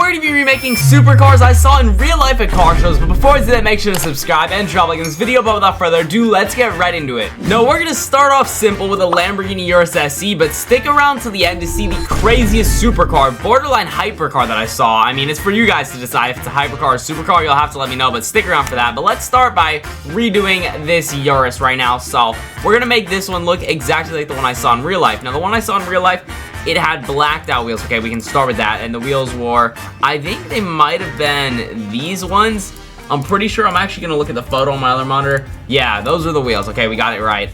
going to be remaking supercars I saw in real life at car shows, but before I do that, make sure to subscribe and drop a like in this video. But without further ado, let's get right into it. Now, we're going to start off simple with a Lamborghini Urus SE, but stick around till the end to see the craziest supercar, borderline hypercar that I saw. I mean, it's for you guys to decide if it's a hypercar or supercar. You'll have to let me know, but stick around for that. But let's start by redoing this Urus right now. So we're going to make this one look exactly like the one I saw in real life. Now, the one I saw in real life, it had blacked out wheels. Okay, we can start with that. And the wheels were, I think they might have been these ones. I'm pretty sure. I'm actually going to look at the photo on my other monitor. Yeah, those are the wheels. Okay, we got it right.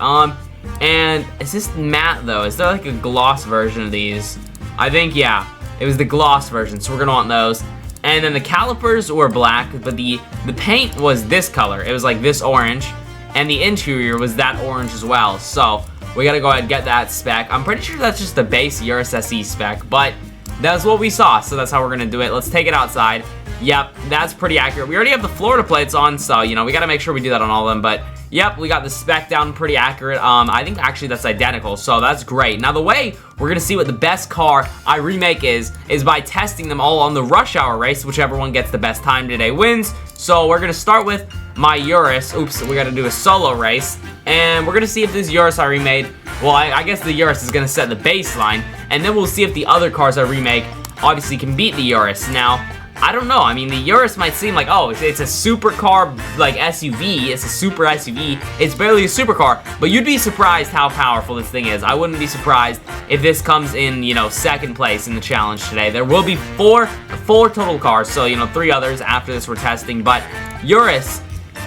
And is this matte though? Is there like a gloss version of these? I think, yeah, it was the gloss version. So we're going to want those. And then the calipers were black, but the paint was this color. It was like this orange. And the interior was that orange as well. So we gotta go ahead and get that spec. I'm pretty sure that's just the base Urus SE spec, but that's what we saw, so that's how we're gonna do it. Let's take it outside. Yep, that's pretty accurate. We already have the Florida plates on, so, you know, we gotta make sure we do that on all of them, but yep, we got the spec down pretty accurate. I think actually that's identical, so that's great. Now, the way we're gonna see what the best car I remake is by testing them all on the rush hour race. Whichever one gets the best time today wins. So we're gonna start with my Urus. Oops, we gotta do a solo race. And we're gonna see if this Urus I remade, well, I guess the Urus is gonna set the baseline, and then we'll see if the other cars I remake obviously can beat the Urus. Now, I don't know. I mean, the Urus might seem like, oh, it's a supercar, like SUV. It's a super SUV. It's barely a supercar, but you'd be surprised how powerful this thing is. I wouldn't be surprised if this comes in, you know, second place in the challenge today. There will be four total cars, so, you know, 3 others after this we're testing, but Urus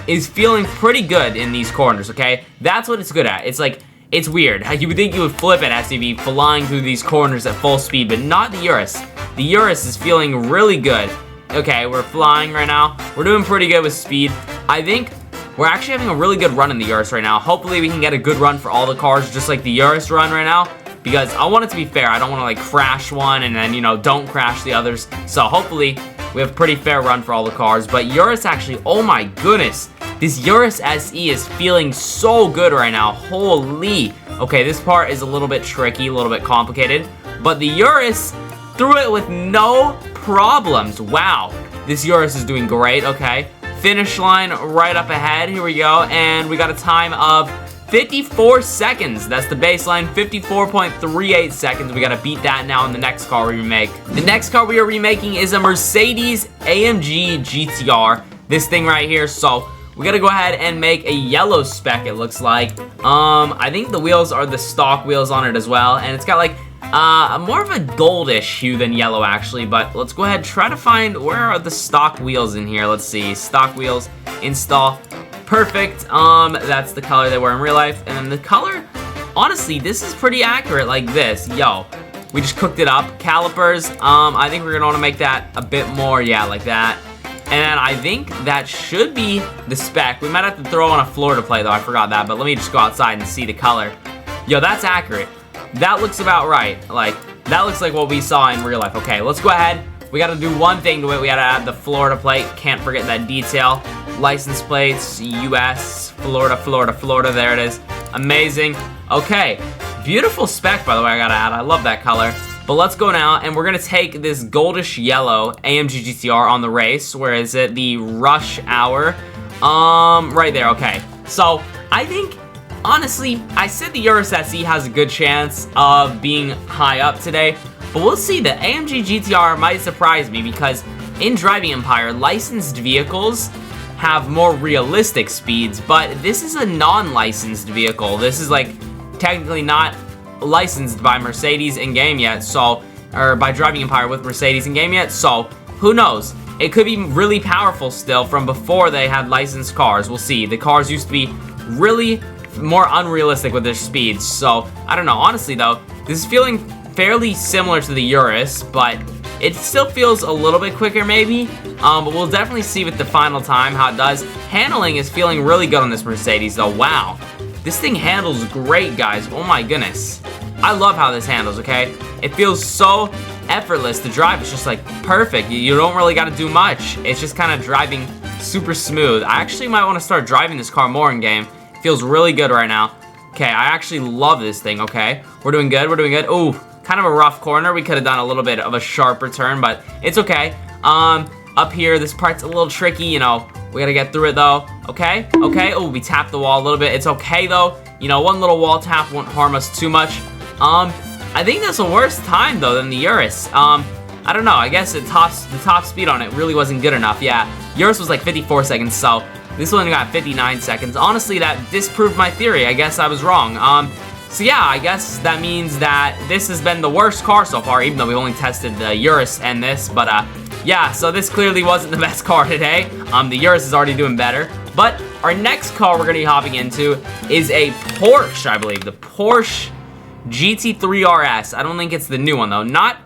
is feeling pretty good in these corners, okay? That's what it's good at. It's like, it's weird. You would think you would flip an SUV flying through these corners at full speed, but not the Urus. The Urus is feeling really good. Okay, we're flying right now. We're doing pretty good with speed. I think we're actually having a really good run in the Urus right now. Hopefully we can get a good run for all the cars, just like the Urus run right now, because I want it to be fair. I don't want to, like, crash one and then, you know, don't crash the others. So hopefully we have a pretty fair run for all the cars. But Urus actually, oh my goodness, this Urus SE is feeling so good right now. Holy. Okay, this part is a little bit tricky, a little bit complicated, but the Urus threw it with no problems. Wow, this Urus is doing great. Okay, finish line right up ahead. Here we go, and we got a time of 54 seconds. That's the baseline, 54.38 seconds. We gotta beat that now in the next car we remake. The next car we are remaking is a Mercedes AMG GT-R. This thing right here. So we gotta go ahead and make a yellow spec, it looks like. I think the wheels are the stock wheels on it as well, and it's got like more of a goldish hue than yellow actually, but let's go ahead and try to find where are the stock wheels in here. Let's see, stock wheels, install. Perfect. That's the color they were in real life, and then the color, honestly, this is pretty accurate like this. Yo, we just cooked it up. Calipers, I think we're gonna want to make that a bit more, yeah, like that. And then I think that should be the spec. We might have to throw on a Florida plate though, I forgot that, but let me just go outside and see the color. Yo, that's accurate. That looks about right. Like, that looks like what we saw in real life. Okay, let's go ahead. We gotta do one thing to it. We gotta add the Florida plate. Can't forget that detail. License plates, US, Florida, Florida, Florida. There it is. Amazing. Okay, beautiful spec, by the way, I gotta add. I love that color. But let's go now, and we're gonna take this goldish yellow AMG GT-R on the race. Where is it? The rush hour. Right there, okay. So, I think, honestly, I said the Urus SE has a good chance of being high up today, but we'll see. The AMG GT-R might surprise me because in Driving Empire, licensed vehicles have more realistic speeds, but this is a non-licensed vehicle. This is like technically not licensed by Mercedes in-game yet, so, or by Driving Empire with Mercedes in-game yet, so who knows? It could be really powerful still from before they had licensed cars. We'll see. The cars used to be really more unrealistic with their speeds, so I don't know. Honestly though, this is feeling fairly similar to the Urus, but it still feels a little bit quicker maybe, but we'll definitely see with the final time how it does. Handling is feeling really good on this Mercedes though. Wow, this thing handles great, guys. Oh my goodness, I love how this handles. Okay, it feels so effortless to drive. It's just like perfect. You don't really got to do much. It's just kind of driving super smooth. I actually might want to start driving this car more in game. Feels really good right now. Okay, I actually love this thing. Okay, we're doing good. We're doing good. Ooh, kind of a rough corner. We could have done a little bit of a sharper turn, but it's okay. Up here, this part's a little tricky, you know. We gotta get through it though. Okay, okay. Oh, we tapped the wall a little bit. It's okay though. You know, one little wall tap won't harm us too much. I think that's a worse time though than the Urus. I don't know. I guess the top speed on it really wasn't good enough. Yeah, Urus was like 54 seconds, so this one got 59 seconds. Honestly, that disproved my theory. I guess I was wrong. So yeah, I guess that means that this has been the worst car so far, even though we only tested the Urus and this. But yeah, so this clearly wasn't the best car today. The Urus is already doing better. But our next car we're gonna be hopping into is a Porsche, I believe. The Porsche GT3 RS. I don't think it's the new one though. Not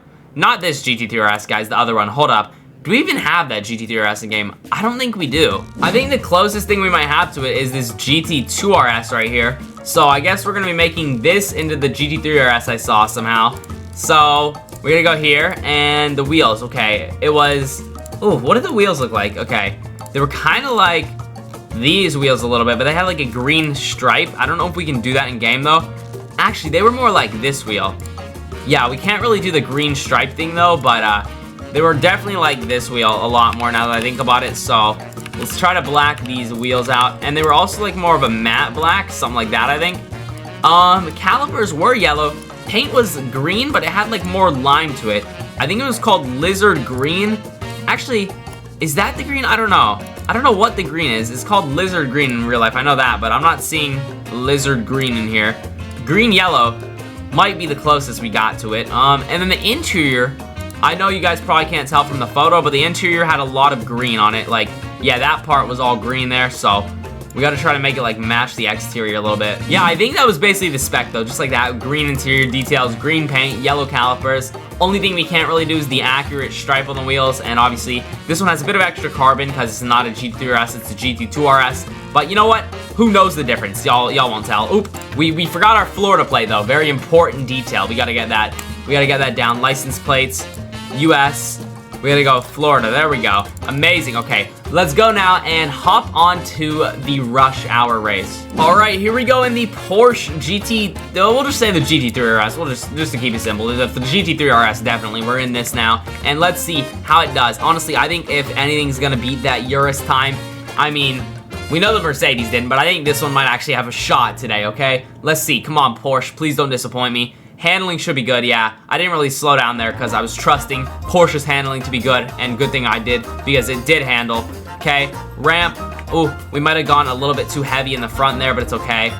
this GT3 RS, guys, the other one. Hold up. Do we even have that GT3 RS in game? I don't think we do. I think the closest thing we might have to it is this GT2 RS right here. So I guess we're gonna be making this into the GT3 RS I saw somehow. So we're gonna go here, and the wheels, okay. It was, ooh, what did the wheels look like? Okay, they were kind of like these wheels a little bit, but they had like a green stripe. I don't know if we can do that in game though. Actually, they were more like this wheel. Yeah, we can't really do the green stripe thing though, but they were definitely like this wheel a lot more now that I think about it. So let's try to black these wheels out. And they were also like more of a matte black, something like that, I think. The calipers were yellow. Paint was green, but it had like more lime to it. I think it was called Lizard Green. Actually, is that the green? I don't know. I don't know what the green is. It's called Lizard Green in real life. I know that, but I'm not seeing Lizard Green in here. Green Yellow might be the closest we got to it. And then the interior, I know you guys probably can't tell from the photo, but the interior had a lot of green on it. Like, yeah, that part was all green there, so we gotta try to make it like match the exterior a little bit. Yeah, I think that was basically the spec though, just like that. Green interior details, green paint, yellow calipers. Only thing we can't really do is the accurate stripe on the wheels, and obviously this one has a bit of extra carbon because it's not a GT3 RS, it's a GT2 RS. But you know what? Who knows the difference? Y'all won't tell. Oop, we forgot our Florida plate though. Very important detail. We gotta get that. We gotta get that down. License plates, US. We gotta go Florida. There we go. Amazing. Okay, let's go now and hop onto the rush hour race. All right, here we go in the Porsche GT. We'll just say the GT3 RS. We'll just to keep it simple. The GT3 RS, definitely. We're in this now, and let's see how it does. Honestly, I think if anything's gonna beat that Urus time, I mean, we know the Mercedes didn't, but I think this one might actually have a shot today. Okay, let's see. Come on, Porsche. Please don't disappoint me. Handling should be good, yeah. I didn't really slow down there because I was trusting Porsche's handling to be good, and good thing I did because it did handle. Okay, ramp. Ooh, we might have gone a little bit too heavy in the front there, but it's okay.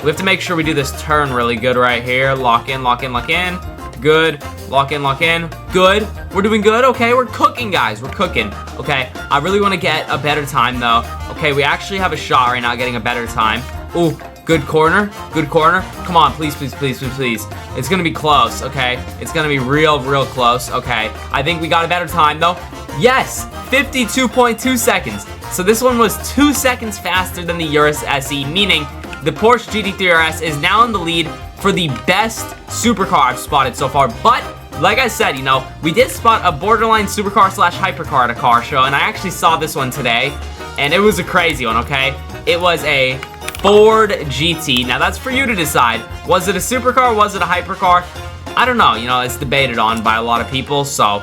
We have to make sure we do this turn really good right here. Lock in, lock in, lock in. Good. Lock in, lock in. Good. We're doing good. Okay, we're cooking, guys. We're cooking. Okay, I really want to get a better time, though. Okay, we actually have a shot right now getting a better time. Ooh. Good corner, good corner. Come on, please, please, please, please, please. It's gonna be close, okay? It's gonna be real close, okay? I think we got a better time, though. Yes, 52.2 seconds. So this one was 2 seconds faster than the Urus SE, meaning the Porsche GT3 RS is now in the lead for the best supercar I've spotted so far. But like I said, you know, we did spot a borderline supercar slash hypercar at a car show, and I actually saw this one today, and it was a crazy one, okay? It was a Ford GT. Now that's for you to decide. Was it a supercar? Was it a hypercar? I don't know. You know, it's debated on by a lot of people. So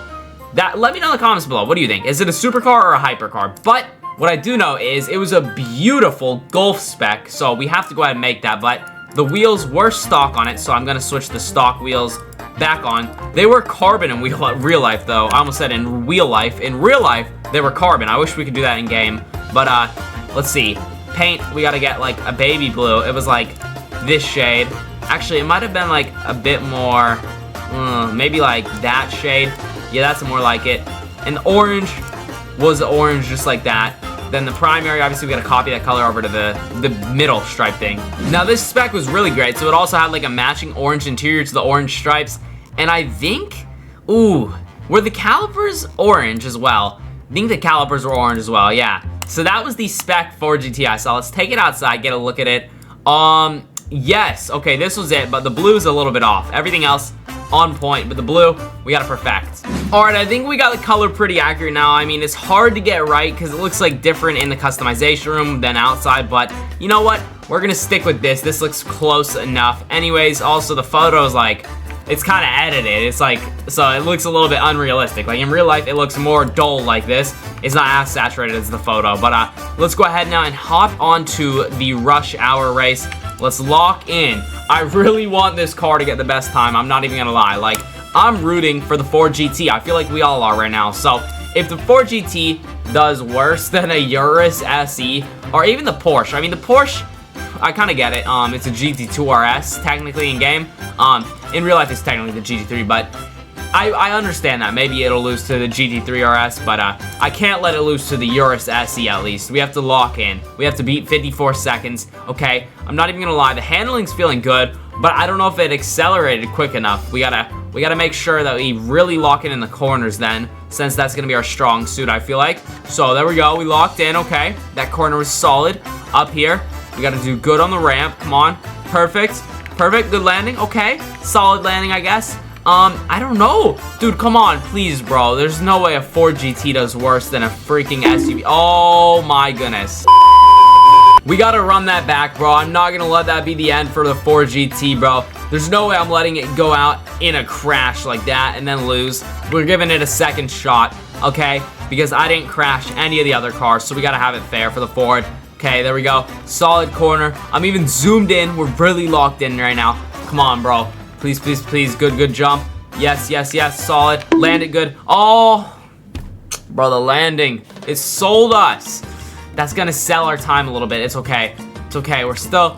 let me know in the comments below. What do you think? Is it a supercar or a hypercar? But what I do know is it was a beautiful Golf spec. So we have to go ahead and make that. But the wheels were stock on it. So I'm going to switch the stock wheels back on. They were carbon in real life though. I almost said in real life. In real life, they were carbon. I wish we could do that in game. But let's see. Paint, we gotta get like a baby blue. It was like this shade. Actually, it might have been like a bit more, maybe like that shade. Yeah, that's more like it. And orange was orange just like that. Then the primary, obviously we gotta copy that color over to the middle stripe thing. Now this spec was really great. So it also had like a matching orange interior to the orange stripes. And I think, ooh, were the calipers orange as well? I think the calipers were orange as well, yeah. So that was the spec for GTI. So let's take it outside, get a look at it. Yes, okay, this was it, but the blue's a little bit off. Everything else on point, but the blue, we gotta perfect. All right, I think we got the color pretty accurate now. I mean, it's hard to get right because it looks like different in the customization room than outside, but you know what? We're gonna stick with this. This looks close enough. Anyways, also the photos, like, it's kind of edited. It's like, so it looks a little bit unrealistic. Like in real life, it looks more dull like this. It's not as saturated as the photo. But let's go ahead now and hop onto the rush hour race. Let's lock in. I really want this car to get the best time. I'm not even gonna lie. Like, I'm rooting for the Ford GT. I feel like we all are right now. So if the Ford GT does worse than a Urus SE or even the Porsche, I mean the Porsche, I kind of get it. It's a GT2 RS technically in game. In real life, it's technically the GT3, but I understand that. Maybe it'll lose to the GT3 RS, but I can't let it lose to the Urus SE at least. We have to lock in. We have to beat 54 seconds, okay? I'm not even gonna lie. The handling's feeling good, but I don't know if it accelerated quick enough. We gotta make sure that we really lock in the corners then, since that's gonna be our strong suit, I feel like. So there we go. We locked in, okay? That corner was solid. Up here, we gotta do good on the ramp. Come on. Perfect. Perfect. Good landing. Okay. Solid landing, I guess. I don't know. Dude, come on, please, bro. There's no way a Ford GT does worse than a freaking SUV. Oh, my goodness. We gotta run that back, bro. I'm not gonna let that be the end for the Ford GT, bro. There's no way I'm letting it go out in a crash like that and then lose. We're giving it a second shot, okay? Because I didn't crash any of the other cars, so we gotta have it fair for the Ford. Okay, there we go. Solid corner. I'm even zoomed in. We're really locked in right now. Come on, bro. Please, please, please. Good jump. Yes, yes, yes. Solid. Landed good. Oh, bro, the landing. It sold us. That's gonna sell our time a little bit. It's okay. It's okay. We're still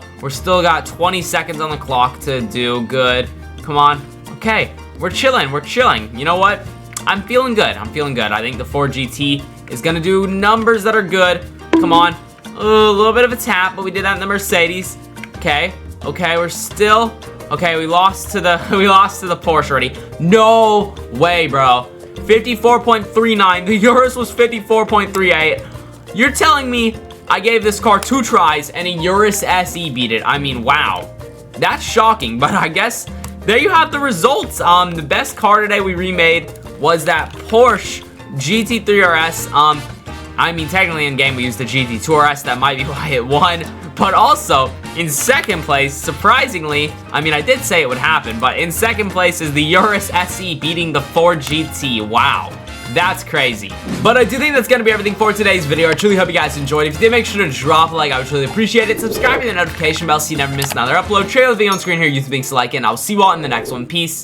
got 20 seconds on the clock to do good. Come on. Okay. We're chilling. We're chilling. You know what? I'm feeling good. I'm feeling good. I think the Ford GT is gonna do numbers that are good. Come on. A little bit of a tap, but we did that in the Mercedes. Okay. Okay, we're still... Okay, we lost to the Porsche already. No way, bro. 54.39. The Urus was 54.38. You're telling me I gave this car 2 tries and a Urus SE beat it. I mean, wow. That's shocking, but I guess there you have the results. The best car today we remade was that Porsche GT3 RS. I mean, technically in game we used the GT2 RS. That might be why it won. But also, in second place, surprisingly, I mean, I did say it would happen, but in second place is the Urus SE beating the Ford GT. Wow. That's crazy. But I do think that's going to be everything for today's video. I truly hope you guys enjoyed. If you did, make sure to drop a like. I would really appreciate it. Subscribe to the notification bell so you never miss another upload. Share the video on screen here, YouTube links to like it, and I'll see you all in the next one. Peace.